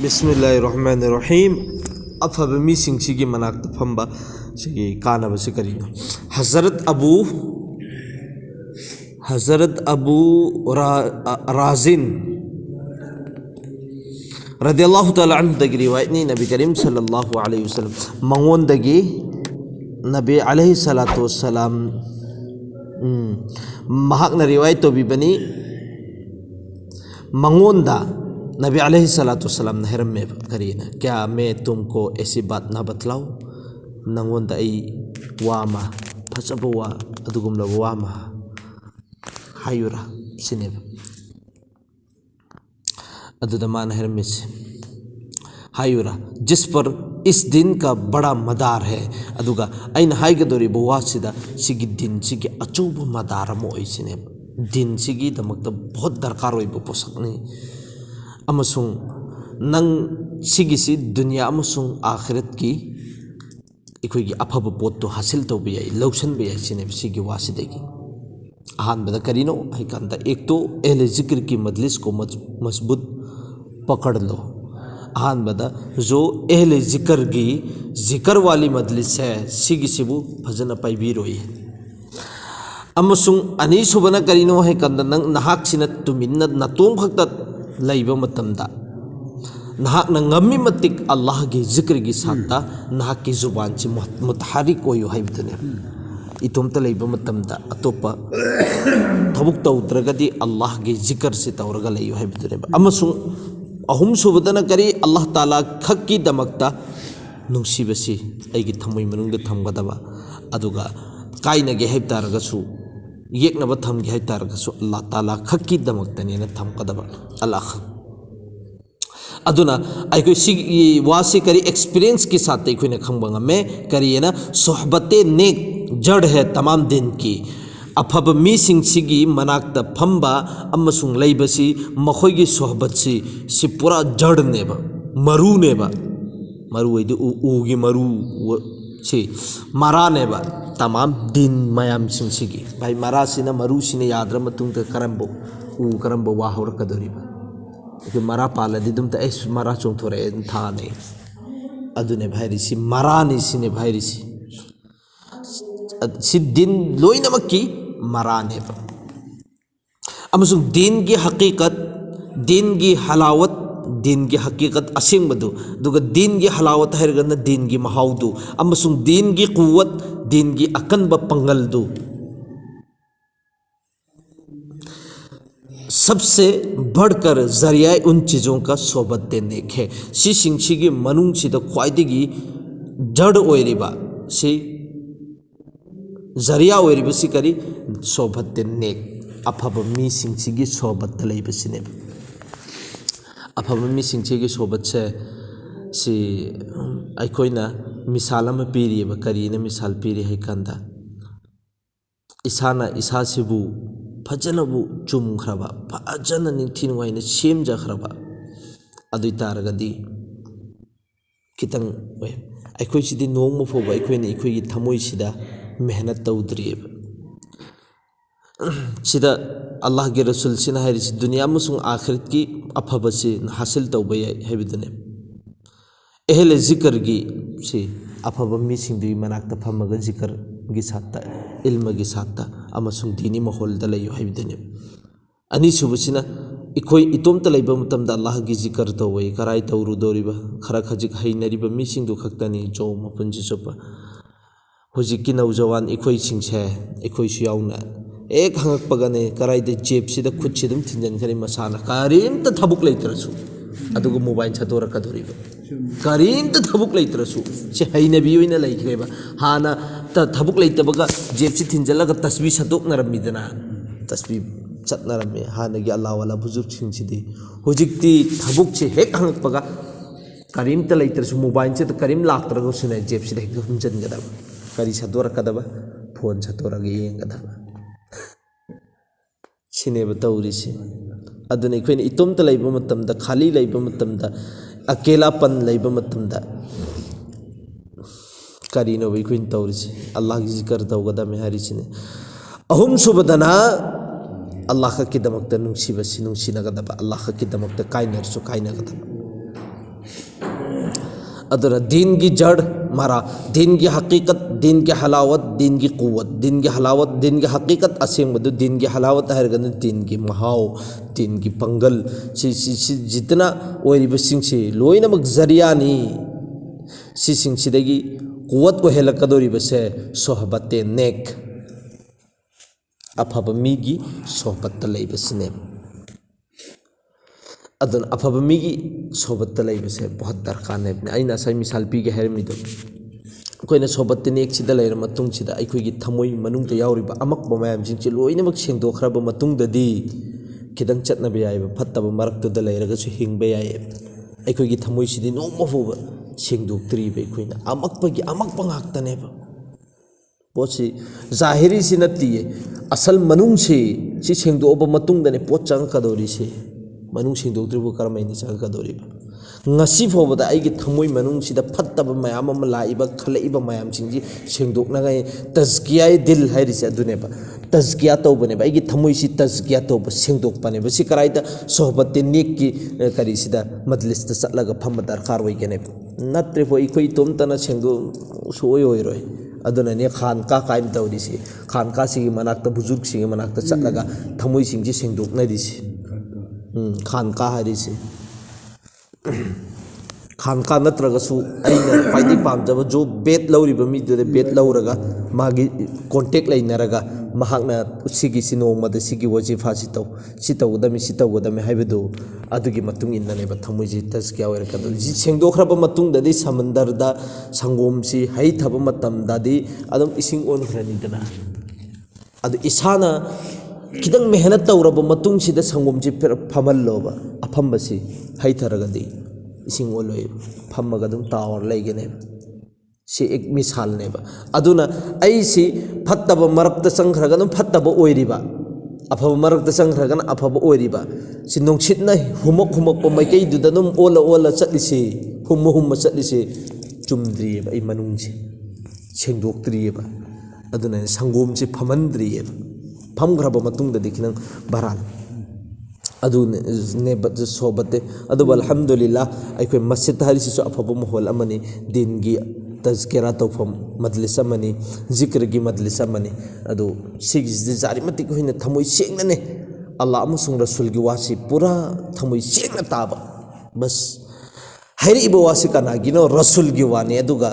बिस्मिल्लाहिर्रहमानिर्रहीम अफब मीसिंग सिगी मनाक फंबा सिगी कानब से करीनो हजरत अबू राजिन रदियल्लाहु ताला अन्हु दगी रिवायत नी नबी करीम सल्लल्लाहु अलैहि वसल्लम मंगोन दगी नबी अलैहि सलातु वस्सलाम महाक न रिवायत तो भी बनी मंगोंदा नबी अलैहि सलातु वस्सलाम ने हरम में करीना क्या मैं तुमको ऐसी बात ना बतलाऊं नंगोंदा आई वामा फसब वा अदुगुमला वामा हायुरा सिनेब अदुदा मान हरम में से हायुरा जिस पर इस दिन का बड़ा मदार है अदुगा आइन हाइगदोरी बवासिदा सिगी दिन सिगी अचूब मदार मोई सिनेब दिन सिगी दमकता बहुत दरकार होई पोसकनी अमसुंग नंग सिगिसी दुनिया अमसुंग आखिरत की इकोई की अफब पोत तो हासिल तो भी आई लौशन भी आई सिने सिगी वासिदेगी आहान बदा करीनो है कंदा एक तो अहले जिक्र की मजलिस को मजबूत पकड़ लो आहान बदा जो अहले जिक्र की जिक्र वाली मजलिस है सिगी सिबु फजना पाइबी रोई अमसुंग अनी सुबना करीनो है कंदा नंग नहाक सिना तुमिन्ना नतोम खक्ता लाइबा मतमदा नहाक न ngami matik Allah gi zikr gi sakta nahak ki zuban chi mutaharik oyu haibdune itomta laiba matamda atopa thabuk tawdragadi Allah gi zikr si tawraga layu haibdune amasung ahum subadana kari Allah taala khakki damakta nungsibasi aigi thamoi manungda thamgadaba aduga kaina ge haibtaraga su yeknaba thamgi haibtaraga su Allah taala khakki damakta ne na thamgadaba Allah अदुना आइको सी वासी करी experience के साथ आइको ने खंबंगा में करिए ना सोहबते नेक जड़ है तमाम दिन की अफब मीसिंग सिगी मनाक्ता फंबा अमसुंग लैबसी मखोई सोहबत सी पूरा जड़ नेबा मरु नेबा मरु इदि उगी मरु सी मरा नेबा तमाम दिन मयाम सिंग सिगी भाई मरा सिना मरु सिने याद्र मतुंग करंबो करंबो वाहौर कदोरीबा कि मरा पालदी दुम त एस मरा चोंथोरे था ने अदुने भाईरिसी मरानी सिने भाईरिसी सि दिन लोइनमक्की मराने अमसुंग दिन की हकीकत दिन की हलावत दिन की हकीकत असिंगबदु दुगा दिन की हलावत हैरगन दिन की महाउदु अमसुंग दिन की कुव्वत दिन की अकनब पंगलदु सबसे बढ़कर जरिया उन चीज़ों का सोबत देने है सी सिंगसी की मनुंग सी ख्वाइदगी जड़ ओरिबा सी जरिया ओरिबा सी करी सोबत देने अफब मी सिंगसी की सोबत लेबा सिने अफब मी सिंगसी की सोबत से सी आइखोइना मिसाल में पीरीबा करीना मिसाल पीरी है कंदा इसाना इसा सिबु फजनबु चुमख्रबा फजन निथिनवाइन सेमजख्रबा अदुइ तारगदी कितंग वे आइखोइ सिदि नोंगमु फोबा आइखोइनि आइखोइ थमोइ सिदा मेहनत तौद्रिब सिदा अल्लाह के रसूल सिना हारिस दुनिया मुसुंग आखिरत की अफबसे हासिल तौबा हैबिदने अहले जिक्र की से अफब मिसिंग मनाक्ता फमगा जिक्र की साथ इल्म की साथ अमसुंग दीनी माहौल दलायो हैबिदने अनि सुबसिना इखोइ इतोमता लैबा मतमदा अल्लाह की जिक्र तौवे कराई तौरुदोरिबा खरा खजिक हैनरिबा मिसिंग दु खक्तानी जो मपुंजि चोपा हुजिकी नौजवान इखोइ सिंगसे इखोइ सुयाउना एक हंगकपगने कराई दे जेब सिदा खुद सिदम थिंजन खरि मसाना कारिमता थबुक लैत्रसु अदुगो मोबाइल छतोरकदोरिबा कारिमता थबुक लैत्रसु से हैनबी ओइना लैख्रेबा हाना थबुक लैतबगा जेब से थिंजलगा तस्बीह सतोकनरमिदना तस्बीह चतनरमे हानगी अल्लाह वाला बुजुर्ग सिंगसिदि हुजिकती थबुक से हेक हंगकपगा कारिमता लैत्रसु मोबाइल से करीम लाक्त्रगो सुना जेब से हेक हुंजनगदबा करी सतोरकदबा फोन सतोरगा येंगदबा सिनेबा तौरिसे अदुने अखोइना इतोमता लैबा मतमदा खाली लैबा मतमदा अकेलापन लैबा मतमदा करीनो अखोइना तौरिसे अल्लाह की जिक्र तौगदमे हारिसिने अहुम सुबदना अल्लाह की दमकता नुंसिबसि नुंसिनगदबा अल्लाह की दमकता काइनरसु काइनगदबा अदुना दीन की जड़ मारा दीन की हकीकत दीन की हलावत दीन की कुव्वत दिन की हलावत दिन की हकीकत असेंग दिन की हलावत है दिन की महाव दिन की पंगल जितना से लोइनमक जरियानी सिंगसिदगी कुव्वत को हेलकदोरिबसे सोहबते नेक अफब मीगी सोहबत लेबसने अदन अफब मीगी सोहबत लेबसे बहुत दरकार ने अना साई मिसाल पीगे हैरमीदो अखोइना सोहबत नेक सिदा लेर मतुंगसिदा अखोइगी थमोई मनुंगदा यावरिबा अमकबा मयामसिंगसे लोइनमक सेंदोखरबा मतुंगददी खिदंग चटनबा याइबा फत्तबा मरक्तुदा लेरगसु हिंगबा याइए अखोइगी थमोइसिदि नोंमफुबा सेंदोक्तरीबा अखोइना अमकपगी अमकपा ngaktनेबा पोसी जाहिरी से नतीये असल मनुंग से सेंदोबा मतुंगदने पोत चंगकदोरिसे मनुंग सेंदोक्तरीबो करमैनि चंगकदोरिबा ngasi phobada aigi thamoi manung sida phattaba mayam ama laiba khalaiba mayam singji sengdoknagai tazkiya dil hairisi aduneba tazkiya tawbane ba aigi thamoi si tazkiya tawba sengdokpane ba si karaida sohbate nekki kari sida majlis ta satlaga phamma darkar oigene natre fo ikoi tomtana sengdo soi oiroi aduna ne khan ka kaim tawrisi khan ka sigi manakta buzurg sigi manakta satlaga thamoi singji sengdokna disi khan ka harisi खानका नत्रगसु अइना फाइदि पामजब जो बेट लौरिबा मिदुदे बेट लौरगा मागी contact लैनरगा महाकना सिगी सिनोमद सिगी वजीफा सितौगदमी हाइबदु अदुगी मतुंग इन्ननेबा थमुइजि तस्किया ओरकदु जि सेंदोखरबा मतुंगददि समंदरदा संगोमसि हैथबा मतमददि अदम इसिंग ओनखरनिदना अदु इसाना खिदंग मेहनत तौरबा मतुंगसिदा संगोमजि फमल्लोबा अफम्बसि हैथरगदि इसिंग ओलोय फम्मगदुम tower लैगने से एक मिसाल नेबा अदुना ऐसी फत्तबा मरक्ता संखरगदुम फत्तबा ओइरिबा अफबा मरक्ता संखरगन अफबा ओइरिबा सि नोंसितना हुमक हुमक मैकै दुदनुम ओला ओला चटलिसे हुम चटलिसे चुमद्रियेबा ऐ मनुंगसे सेंदोक्त्रियेबा अदुना संगोमसे फमंद्रियेबा फमग्रबा मतुंगददि खिनंग बराल अदुने सोबते अदुब अल्हम्दुलिल्लाह अखोइ मस्जिद हारिसिसु अफबा महौल अमनि दिनगी तज़किरा तौफम मजलिस अमनि जिक्र की मजलिस अमनि अदु सिगिसि जारि मतिक होइना थमोइ सेंगने अल्लाह अमसुंग रसूल की वासी पूरा थमोइ सेंगना ताबा बस हैरिबा वासी कनागिनो रसूल की वानी अदुगा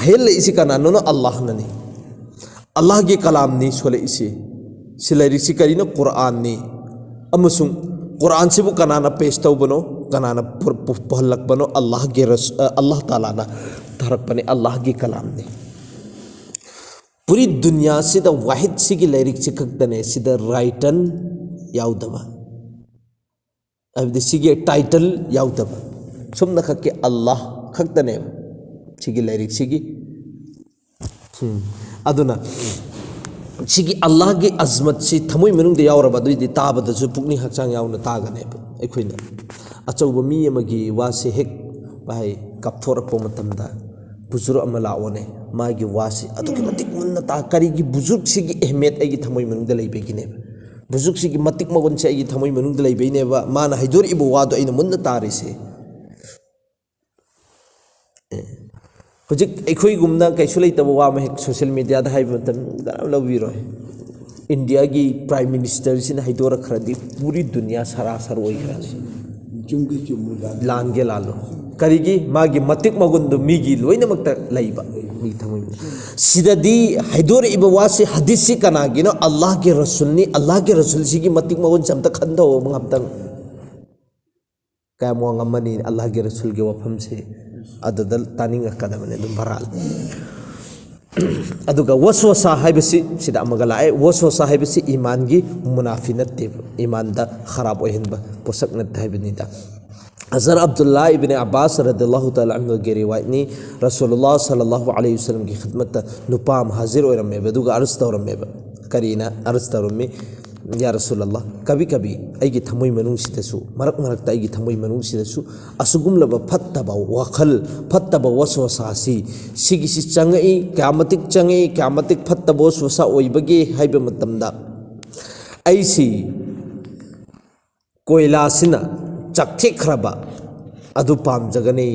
हेल इसी कनानो अल्लाह ननी अल्लाह की कलाम नी सोले इसी सिलाइरिसी करीनो कुरान नी अमसुंग कुरान से वो कनाना पेश तौबनो कनाना पहलक बनो अल्लाह ताला ना धरक बने अल्लाह की कलाम नी पूरी दुनिया से द वाहिद सी की लाइरिक से खक्तने सीधा राइटन याउदबा अब दिसी के टाइटल याउदबा सुमना खक्के अल्लाह खक्तने सी की लाइरिक सी की अदुना सिगी अल्लाह की अजमत से थमोई मनुंग यावरबा दुइदि ताबदसु पुकनी हचांग यावना तागने अखोइना अचौबा मी अमगी वासे हेक बाय कपथोरपो मतमदा बुजुर्ग अमा लाओने मागी वासे अदुगी मतिक मुन्ना ता करिगी बुजुर्ग सिगी अहमियत आइगी थमोई मनुंग लैबेगिने बुजुर्ग सिगी मतिक मगुन से आइगी थमोई मनुंग लैबेनेबा माना हैदोर इबो वादो आइना मुन्ना तारिसे हुजिक ऐखोई गुमना कैसु लेतबा वा महेक सोशल मीडिया दा हाइब मतम गराम लविरो इंडिया की प्राइम मिनिस्टर सिना हैदोर खरदी पूरी दुनिया सरासर ओइखराने लानगे लालो करिगी मागी मतिक मगुंदो मीगी लोइनमक्ता लैबा मी थमोइ सिददी हैदोर इबा वासे हदीस सि कनागिनो अल्लाह के रसूल सिगी मतिक मगुन समता खंदो मंगप्तंग काय मोंगमनी अल्लाह के रसूल के वफम से अददल तानिंग कदमने दुम बराल अदुगा वसवसा हाइबसि सिदा अमगलाए वसवसा हाइबसि ईमान की मुनाफी नत्ते ईमान दा खराब ओहिनबा पोसक नत्ते हाइबनिदा हज़रत अब्दुल्लाह इब्न अब्बास रदियल्लाहु तआला अन्हु के रिवायत नि रसूलुल्लाह सल्लल्लाहु अलैहि वसल्लम की खिदमत नुपाम हाजिर ओरमेबा दुगा अर्ज तौरमेबा करीना अर्ज तौरमे या रसूलल्लाह कभी कभी आइगी थमोई मनुंगसिदसु मरक मरकता आइगी थमोई मनुंगसिदसु असुगुमलबा फत्तबा वखल फत्तबा वसवसासी सिगिसि चंगई क्यामतिक चंगई क्यामतिक फत्तबा वसवसा ओइबगे हाइबे मतमदा आइसी कोयलासिना चक्थेखरबा अदु पामजगने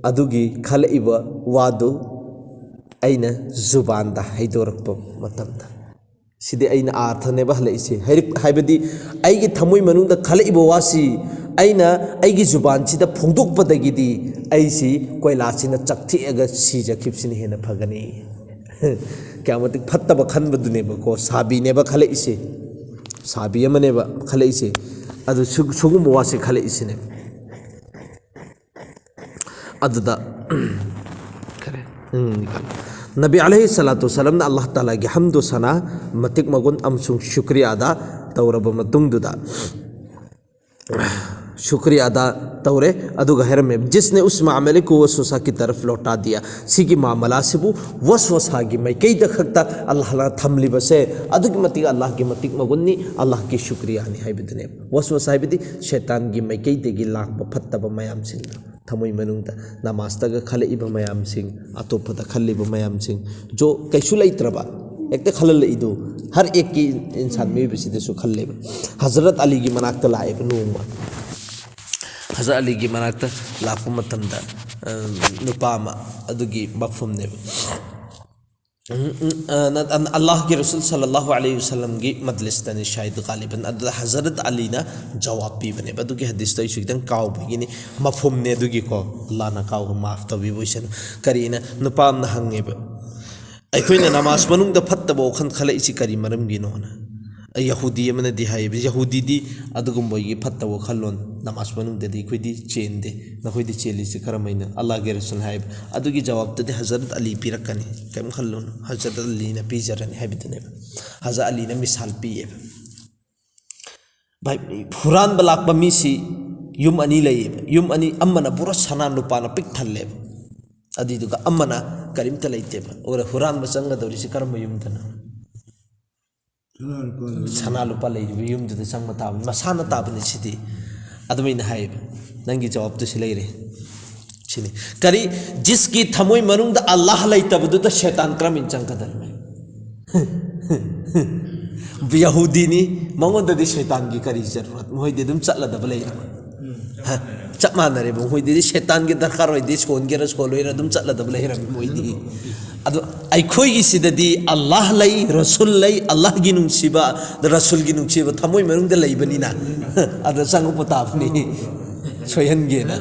अदुगी खलइबा वादु अइना जुबानदा हैदोरप मतमदा सिदे अइना आर्थनेबा हलइसे हाइबदी अइगी थमुई मनुंदा खलइबा वासी अइना अइगी जुबान सिदा फोंदोकपदगिदी अइसी कोइलासिना चक्थिएगा सिजखिबसिन हेना फगनी क्यामतिक फत्तबा खनबदुनेबा को साबीनेबा खलइसे साबी अमनेबा खलइसे अदु सुगुम वासे खलइसेने अदुदा करे नबी अलैहिस्सलातु वस्सलाम अल्लाह ताला की हम्दो सना मतिक मगुन अमसुंग शुक्रिया अदा तौरब मतुंगदुदा शुक्रिया अदा तौरे अदुगा हेरमे जिसने उस मामले को वसवसा की तरफ लौटा दिया सिगी मामला से वो वसवसा की मैं कई दखता अल्लाह ला थमली बसे अदुगी मतिक अल्लाह की मतिक मगुन्नी अल्लाह की शुक्रिया नि हाइबदने वसवसा हाइबदी शैतान की मैं कई देगी लाख फत्तब मयाम सिंह थमुई मनुंगदा नमाजतगा खलइबा मयाम सिंह अतोपदा खलइबा मयाम सिंह जो कैसु लैत्रबा एक खलल इदो हर एक की इंसान में बिसिदेसु खललेबा हजरत अली की मनाक्ता लाएब नोमा हजरत अली की मनाक्ता लापु मतमदा नुपामा अदुगी मफहुमनेबा अल्लाह के रसूल सल्लल्लाहु अलैहि वसल्लम की मजलिस तने शायद गालिबन हजरत अली ना जवाब पीबने बदुगी हदीस तो इशु एकदम काव बगिनी मफहुम ने दुगी को अल्लाह ना काव माफ तबी बोइसन करीना नुपाम ना हंगेब अखोइना नमाज मनुंग द फत्तबो खन खले इसी करी मरम गिनो ना यहूदी मन दी हाय यहूदी दी अदुगुम बोगी फत्तबो खलोन नमाज मनुंग दे खोइदी चेंदे नखोइदी चेली से करमैना अल्लाह के रसूल हाय अदुगी जवाब दे हजरत अली पिरकनी केम खलोन हजरत अली ने पिजरनी हायबिदने हजरत अली ने मिसाल पिए भाई फुरान बलाक बमीसी युम अनि लई युम अनि अम्मना पूरा सना नुपाना पिक थल्ले अदिदुगा अम्मना करीमता लैते और हुरान बचंगा दौरी से करम युमतना सना लुपा लैबे युमदुदा संग ताब मसाना ताबनि सिदि अदुमैना हाइब नंगी जवाब तो से लैरे छिनि करी जिसकी थमोई मनुंगदा अल्लाह लैतबदुदा शैतान क्रम इंचंगदल में यहूदी नि मंगोददि शैतान की करी जरूरत मोहिदे दुम चलदब लैरा चप मानरे मोहिदे शैतान की दरकार होइदे सोनगेरा सोलोइरा दुम चलदब लैरा मोहिदे अदो eikhoi gi sidadi Allah lai rasul lai Allah gi nungsiba rasul gi nungsiba thamoi manung da leibani na ada sangu potapni soyan ge na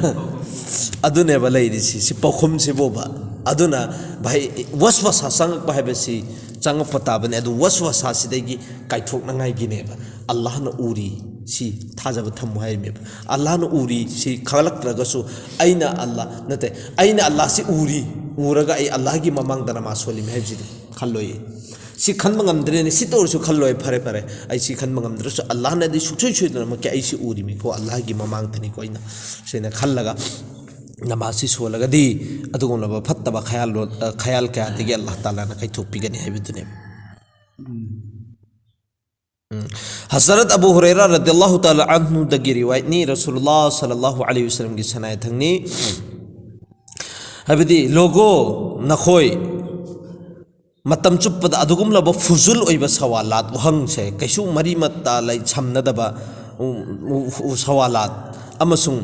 adune ba leiri si pokhum si boba aduna bhai waswasa sang ba hebe si sang potabane adu waswasa sidagi kaithok na ngai gi ne ba Allah na uri si thajaba thamu hai me Allah na uri si khalak ragasu aina Allah nate aina Allah si uri uraga ai Allah gi mamang dana ma soli me hejidi khalloi si khanma ngamdre ne si tor su khalloi phare phare ai si khanma ngamdre su Allah na di suchui chui dana ma ke ai si uri mi ko Allah gi mamang tani ko ina sena khallaga namasi solaga di adugon la Fttaba khayal ka dige Allah taala na kai thok pigani haibidune हज़रत अबू हुरैरा रदियल्लाहु ताला अन्हु दगी रिवायत नी रसूलुल्लाह सल्लल्लाहु अलैहि वसल्लम की सनाय थंगनी हबदी लोगो नखोय मतम चुप्पद अदुगुम लब फुजुल ओइबा सवालात वहंग से कैसु मरी मत्ता लै छमनदबा सवालात अमसुंग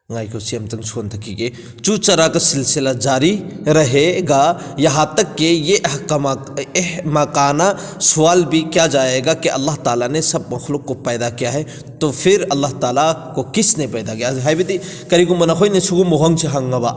गाय को सेम तंग छोन तक के चू चरा का सिलसिला जारी रहेगा यहाँ तक कि ये मकाना सवाल भी क्या जाएगा कि अल्लाह ताला ने सब मखलूक को पैदा किया है तो फिर अल्लाह ताला को किसने पैदा किया है भी करीगु मनखोई ने सुगु मोहंग से हंगबा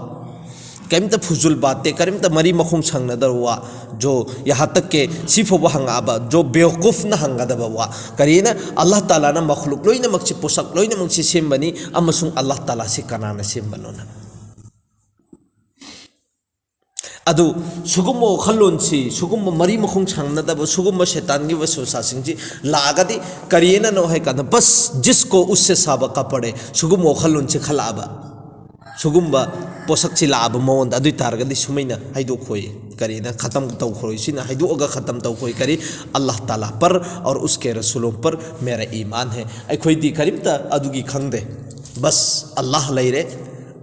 करीमता फुजुल बातें करीमता मरी मखों संगनदर हुआ जो यहाँ तक के सिफोब हंगाबा जो बेवकूफ़ न हंगदबा हुआ करीना अल्लाह ताला ना मखलूक लोई नमक से पोशाक लोई नमक से सेम बनी अमसुंग अल्लाह ताला से कनाना सेम बनोना अदु सुगुमो खलोंसी सुगुमो मरी मखों संगनदबा सुगुमो शैतान की वसवसा सिंजी लागदी करीना नो है कहना बस जिसको उससे साबक पड़े सुगुमो खलोंसी खलाबा सुगुम्बा पोषक से लाभ मौन अदुई तारगदी सुमैना हाइदो खोई करीना खत्म तो खोई सिना हाइदो अगा खत्म तो खोई करी अल्लाह ताला पर और उसके रसूलों पर मेरा ईमान है ऐखोई दी करीमता अदुगी खंगदे बस अल्लाह लैरे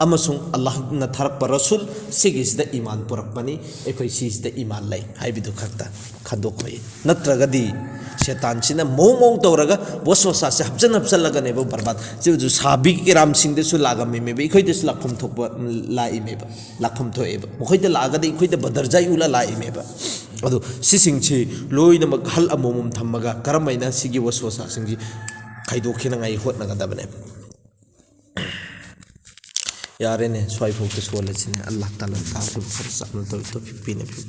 अमसुंग अल्लाह न थरक पर रसूल सिगिसदा ईमान पुरक बनी ऐखोई सिसदा ईमान लै हाइबिदो खत्ता खदो खोई नत्रगदी शेतान सिना मोंग तौरगा वसवसा से हबजन हबजन लगने बर्बाद जो साबी के राम सिंह देसु लागमी में इखोइ देस लाखम थोप लाई में लाखम थोएब मखोइ दे लागदे इखोइ दे बदरजाई उला लाई में अदो सिसिंगछि लोइनमक हल अमोमम थम्मगा करमैना सिगी वसवसा सिंगी खाइदोखिनंगाई होटनगदबने यारे ने स्वाइ फोकस वाले अल्लाह ताला का फरसा न तो फिर पीने फिर